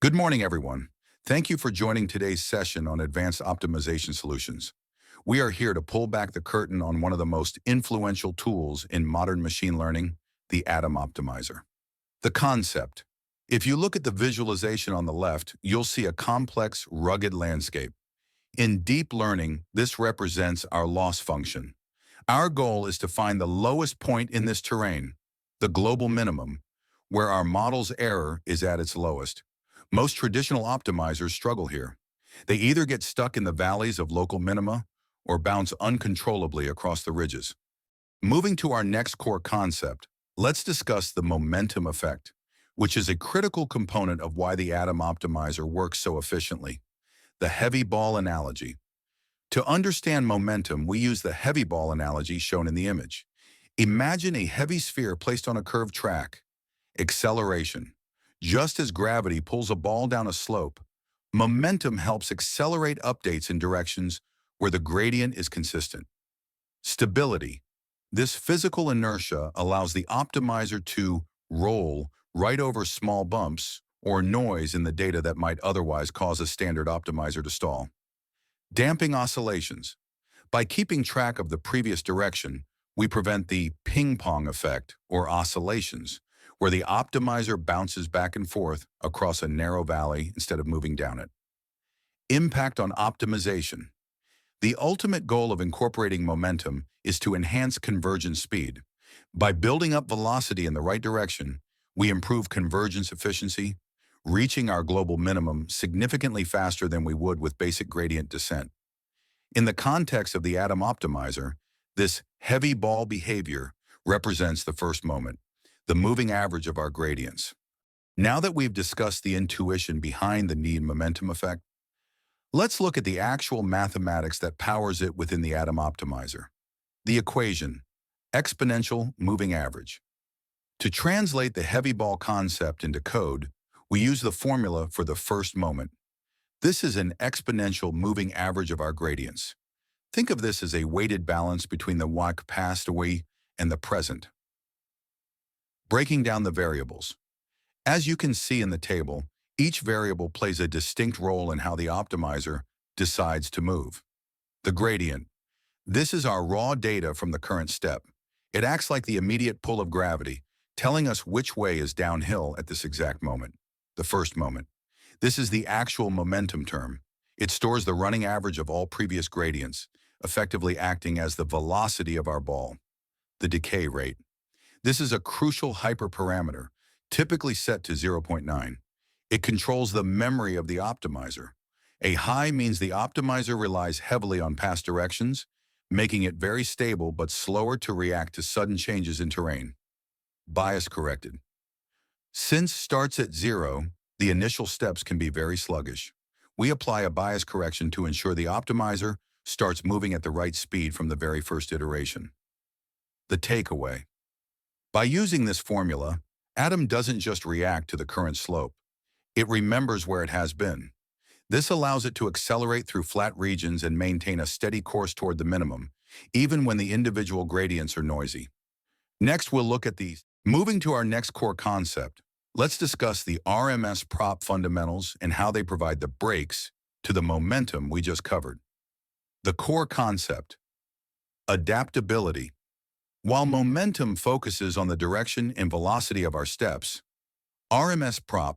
Good morning, everyone. Thank you for joining today's session on advanced optimization solutions. We are here to pull back the curtain on one of the most influential tools in modern machine learning, the Atom Optimizer. The concept. If you look at the visualization on the left, you'll see a complex, rugged landscape. In deep learning, this represents our loss function. Our goal is to find the lowest point in this terrain, the global minimum, where our model's error is at its lowest. Most traditional optimizers struggle here. They either get stuck in the valleys of local minima or bounce uncontrollably across the ridges. Moving to our next core concept, let's discuss the momentum effect, which is a critical component of why the Atom Optimizer works so efficiently. The heavy ball analogy. To understand momentum, we use the heavy ball analogy shown in the image. Imagine a heavy sphere placed on a curved track. Acceleration. Just as gravity pulls a ball down a slope, momentum helps accelerate updates in directions where the gradient is consistent. Stability. This physical inertia allows the optimizer to roll right over small bumps or noise in the data that might otherwise cause a standard optimizer to stall. Damping oscillations. By keeping track of the previous direction, we prevent the ping-pong effect or oscillations, where the optimizer bounces back and forth across a narrow valley instead of moving down it. Impact on optimization. The ultimate goal of incorporating momentum is to enhance convergence speed. By building up velocity in the right direction, we improve convergence efficiency, reaching our global minimum significantly faster than we would with basic gradient descent. In the context of the Atom Optimizer, this heavy ball behavior represents the first moment, the moving average of our gradients. Now that we've discussed the intuition behind the need momentum effect, let's look at the actual mathematics that powers it within the Atom Optimizer. The equation, exponential moving average. To translate the heavy ball concept into code, we use the formula for the first moment. This is an exponential moving average of our gradients. Think of this as a weighted balance between the past away and the present. Breaking down the variables. As you can see in the table, each variable plays a distinct role in how the optimizer decides to move. The gradient. This is our raw data from the current step. It acts like the immediate pull of gravity, telling us which way is downhill at this exact moment, the first moment. This is the actual momentum term. It stores the running average of all previous gradients, effectively acting as the velocity of our ball. The decay rate. This is a crucial hyperparameter, typically set to 0.9. It controls the memory of the optimizer. A high means the optimizer relies heavily on past directions, making it very stable but slower to react to sudden changes in terrain. Bias corrected. Since starts at 0, the initial steps can be very sluggish. We apply a bias correction to ensure the optimizer starts moving at the right speed from the very first iteration. The takeaway. By using this formula, Atom doesn't just react to the current slope. It remembers where it has been. This allows it to accelerate through flat regions and maintain a steady course toward the minimum, even when the individual gradients are noisy. Next, we'll look at these. Moving to our next core concept, let's discuss the RMSProp fundamentals and how they provide the brakes to the momentum we just covered. The core concept, adaptability. While momentum focuses on the direction and velocity of our steps, RMSProp,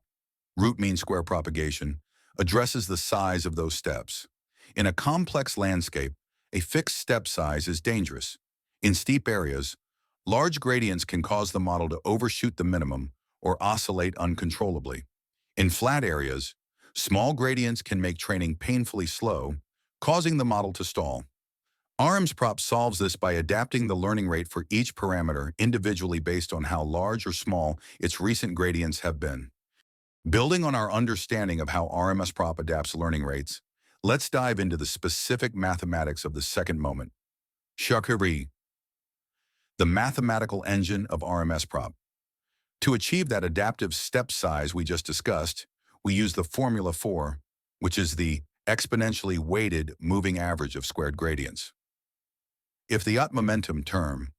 root mean square propagation, addresses the size of those steps. In a complex landscape, a fixed step size is dangerous. In steep areas, large gradients can cause the model to overshoot the minimum or oscillate uncontrollably. In flat areas, small gradients can make training painfully slow, causing the model to stall. RMSProp solves this by adapting the learning rate for each parameter individually based on how large or small its recent gradients have been. Building on our understanding of how RMSProp adapts learning rates, let's dive into the specific mathematics of the second moment. Shakari, the mathematical engine of RMSProp. To achieve that adaptive step size we just discussed, we use the formula for, which is the exponentially weighted moving average of squared gradients. If the momentum term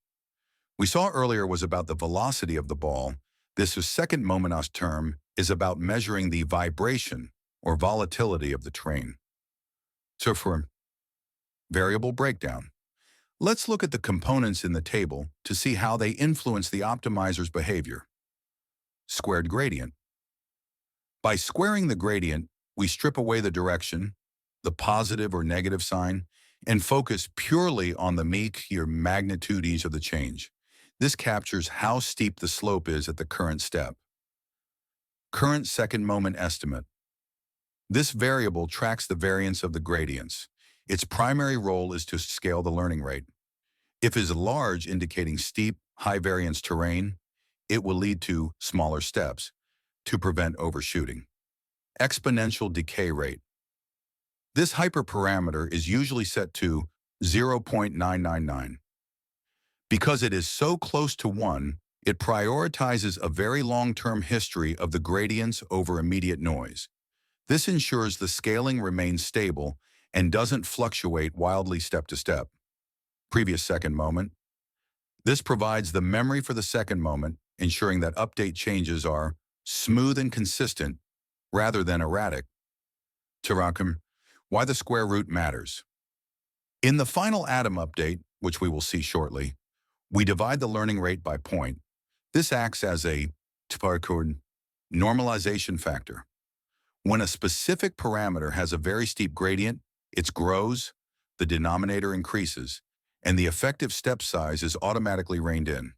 we saw earlier was about the velocity of the ball, this second momentos term is about measuring the vibration or volatility of the terrain. So for variable breakdown, let's look at the components in the table to see how they influence the optimizer's behavior. Squared gradient. By squaring the gradient, we strip away the direction, the positive or negative sign, and focus purely on the meek or magnitudes of the change. This captures how steep the slope is at the current step. Current second moment estimate. This variable tracks the variance of the gradients. Its primary role is to scale the learning rate. If it is large, indicating steep, high variance terrain, it will lead to smaller steps to prevent overshooting. Exponential decay rate. This hyperparameter is usually set to 0.999. Because it is so close to 1, it prioritizes a very long-term history of the gradients over immediate noise. This ensures the scaling remains stable and doesn't fluctuate wildly step to step. Previous second moment. This provides the memory for the second moment, ensuring that update changes are smooth and consistent rather than erratic. Tarakum, why the square root matters. In the final atom update, which we will see shortly, we divide the learning rate by point. This acts as a normalization factor. When a specific parameter has a very steep gradient, it grows, the denominator increases, and the effective step size is automatically reined in.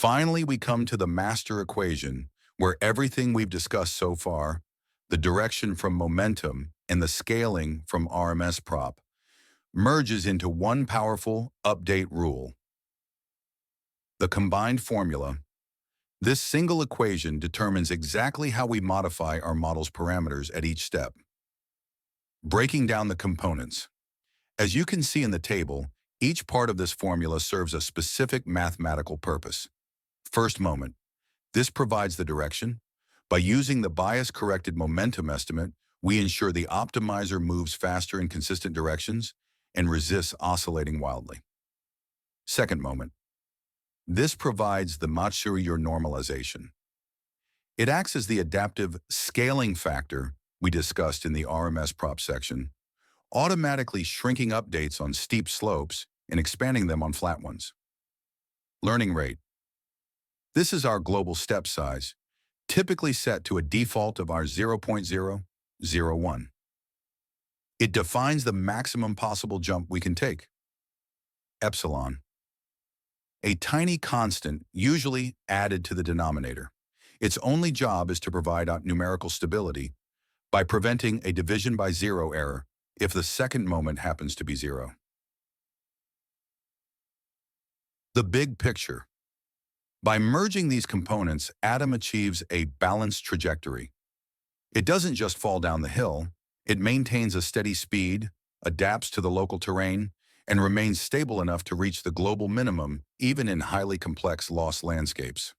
Finally, we come to the master equation, where everything we've discussed so far, the direction from momentum and the scaling from RMSProp, merges into one powerful update rule. The combined formula. This single equation determines exactly how we modify our model's parameters at each step. Breaking down the components. As you can see in the table, each part of this formula serves a specific mathematical purpose. First moment. This provides the direction. By using the bias-corrected momentum estimate, we ensure the optimizer moves faster in consistent directions and resists oscillating wildly. Second moment. This provides the Matsurio normalization. It acts as the adaptive scaling factor we discussed in the RMSProp section, automatically shrinking updates on steep slopes and expanding them on flat ones. Learning rate. This is our global step size, typically set to a default of our 0.001. It defines the maximum possible jump we can take. Epsilon. A tiny constant usually added to the denominator. Its only job is to provide numerical stability by preventing a division by zero error if the second moment happens to be 0. The big picture. By merging these components, Atom achieves a balanced trajectory. It doesn't just fall down the hill, it maintains a steady speed, adapts to the local terrain, and remains stable enough to reach the global minimum even in highly complex loss landscapes.